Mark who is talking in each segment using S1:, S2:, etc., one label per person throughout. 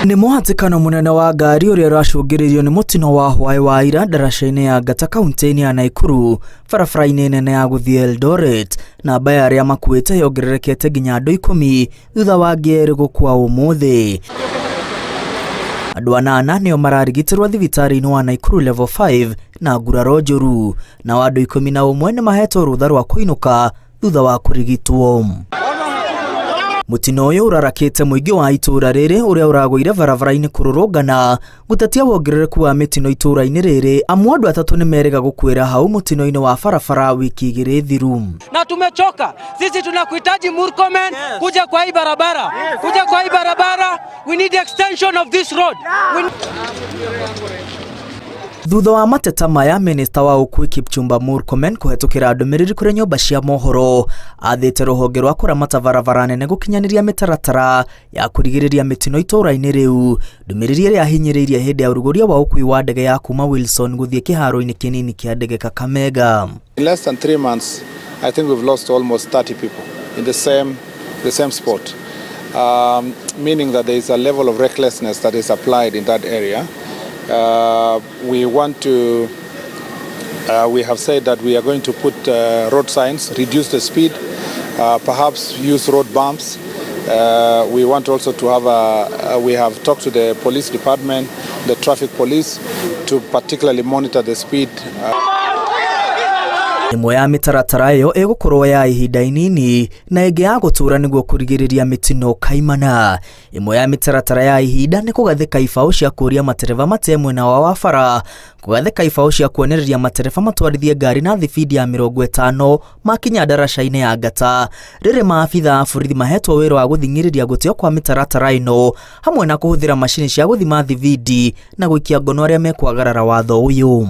S1: Nĩ mũhatĩkano mũnene wa ngari ũrĩa ũracũngĩrĩirio nĩ mũtino wa hwaĩ wa ira ndaraca-inĩ ya Ngata kaunti-inĩ ya Nakuru, barabara-inĩ nene ya gũthiĩ Eldoret. Namba ya arĩa makuĩte yongererekete nginya andũ 10 thutha wa ngĩ gũkua ũmũthĩ. Andũ 8 nĩo mararigitirwo thibitarĩ-inĩ wa Nakuru level 5 na nguraro njũru, nao andũ 11 nĩ mahetwo rũtha rwa kũinũka thutha wa kũrigitwo. Mũtino ũyũ ũrarakĩte mũingĩ wa itũra rĩrĩ ũrĩa ũragũire barabara-inĩ kũrũrũngana gũtetia wongerereku wa mĩtino itũra-inĩ rĩrĩ, amu andũ 3 nĩ merĩga gũkuĩra hau mũtino-inĩ wa barabara wiki 2 thiru.
S2: Na tumechoka sisi, tunakuhitaji Murkomen kuja kwa hii barabara, kuja kwa hii barabara. We need extension of this road.
S1: Thutha wa mateta maya, Minister wa ũkuui Kipchumba Murkomen kũhetũkĩra ndũmĩrĩri kũrĩ nyũmba cia mohoro athĩte rũhonge rwa kũramata barabara nene gũkinyanĩria mĩtaratara ya kũrigĩrĩria mĩtino itũra-inĩ rĩu. Ndũmĩrĩri ĩrĩa yahinyĩrĩirie hĩndĩ ya ũrugũria wa ũkuui wa ndege ya kuma Wilson gũthiĩ kĩharo-inĩ kĩnini kĩa ndege Kakamega.
S3: In less than 3 months, I think we've lost almost 30 people in the same spot, meaning that there is a level of recklessness that is applied in that area. We have said that we are going to put road signs, reduce the speed, perhaps use road bumps. We want also to have we have talked to the police department, the traffic police, to particularly monitor the speed.
S1: Imwe ya mĩtaratara ĩyo ĩgũkorwo ya ihinda inini na ĩngĩ ya gũtũra nĩguo kũrigĩrĩria mĩtino kaimana. Imwe ya mĩtaratara ya ihinda nĩ kũgathĩka ibaũ cia kũria matereba mate mwena wa bara, kũgathĩka ibaũ cia kuonereria matereba matwarithie ngari na thibidi ya 50 makinya ndaraca-inĩ ya Ngata. Rĩrĩ maabitha a borithi mahetwo wĩra wa gũthing'ĩrĩria gũtĩo kwa mĩtaratara ĩno, hamwe na kũhũthĩra macini cia gũthima thibidi na gũikia ngono arĩa mekwagarara watho ũyũ.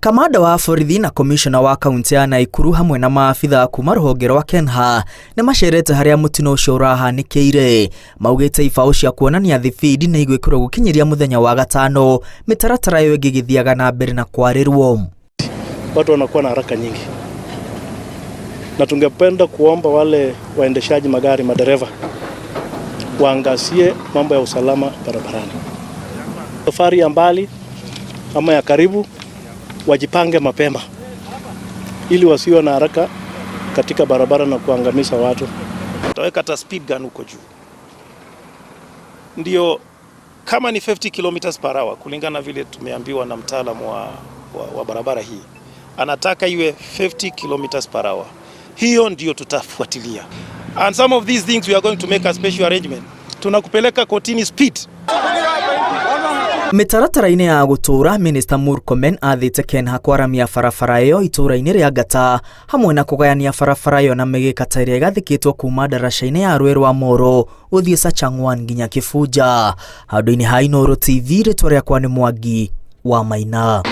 S1: Kamanda wa borithi na komishona wa kaunti ya Nakuru hamwe na maabitha kuma rũhonge rwa Kenha nĩ macerete harĩa mũtino ũcio ũrahanĩkĩire. Maugĩte ibaũ cia kuonania thibidi nĩ igwĩkĩrwo gũkinyĩria mũthenya wa gatano, mĩtaratara ĩyo ĩgĩgĩthiaga na mbere na kwarĩrwo.
S4: Watu wanakuwa na haraka nyingi, na tungependa kuomba wale waendeshaji magari, madereva, waangazie mambo ya usalama barabarani. Safari ya mbali ama ya karibu wajipange mapema ili wasiwe na haraka katika barabara na kuangamiza watu.
S5: Tutaweka hata speed gun huko juu, ndio kama ni 50 km/h kulingana vile tumeambiwa na mtaalamu wa barabara hii, anataka iwe 50 km/h. Hiyo ndio tutafuatilia, and some of these things we are going to make a special arrangement. Tunakupeleka kotini speed.
S1: Mĩtaratara-inĩ ya gũtũra, Minister Murkomen athĩte Kenha kwaramia barabara ĩyo itũra-inĩ rĩa Ngata, hamwe na kũgayania barabara ĩyo na mĩgĩka ta ĩrĩa ĩgathĩkĩtwo kuma ndaraca-inĩ ya Rũĩ rwa Moro gũthiĩ Sachang'wan nginya Kĩbunja. Handũ-inĩ ha Inooro TV, rĩtwa rĩakwa nĩ Mwangi wa Maina.